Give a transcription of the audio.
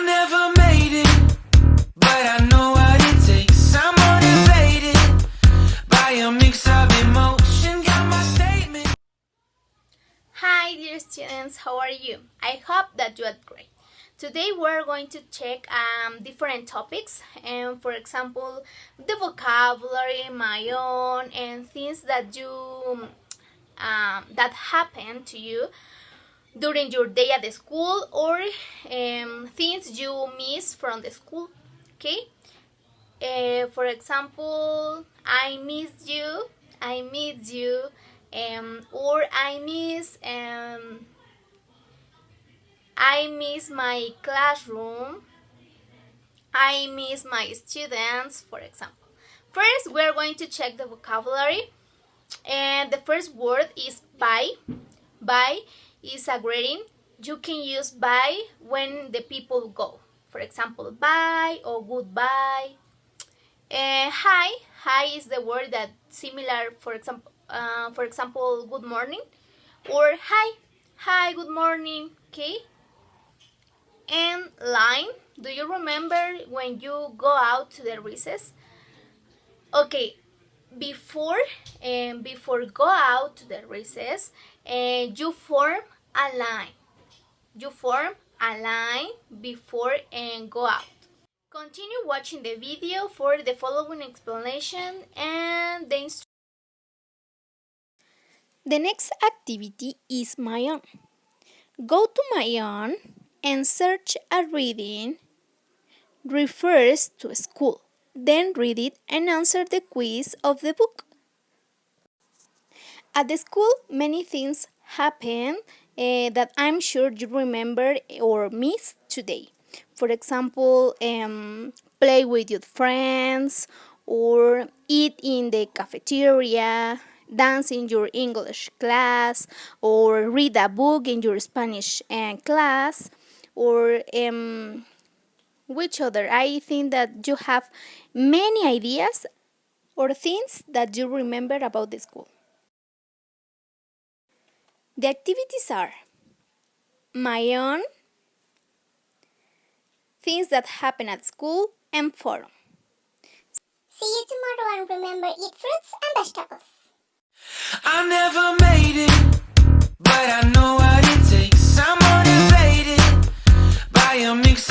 I never made it, but I know what it takes. I'm motivated by a mix of emotion. Got my statement. Hi dear students, how are you? I hope that you are great. Today we're going to check different topics, and for example the vocabulary, my own, and things that you that happen to you during your day at the school, or things you miss from the school. Okay, for example, I miss you, or I miss my classroom, I miss my students, for example. First, we're going to check the vocabulary, and the first word is bye. Bye is a greeting. You can use bye when the people go. For example, bye or goodbye. Hi is the word that similar. For example, good morning or hi, good morning. Okay. And line. Do you remember when you go out to the recess? Okay, before go out to the recess, you form a line. You form a line before and go out. Continue watching the video for the following explanation and the instructions. The next activity is my own. Go to my own and search a reading refers to school. Then read it and answer the quiz of the book. At the school, many things happen that I'm sure you remember or miss today. For example, play with your friends, or eat in the cafeteria, dance in your English class, or read a book in your Spanish class, or which other? I think that you have many ideas or things that you remember about the school. The activities are my own, things that happen at school, and forum. See you tomorrow, and remember, eat fruits and vegetables. I never made it, but I know what it takes. I'm motivated by a mix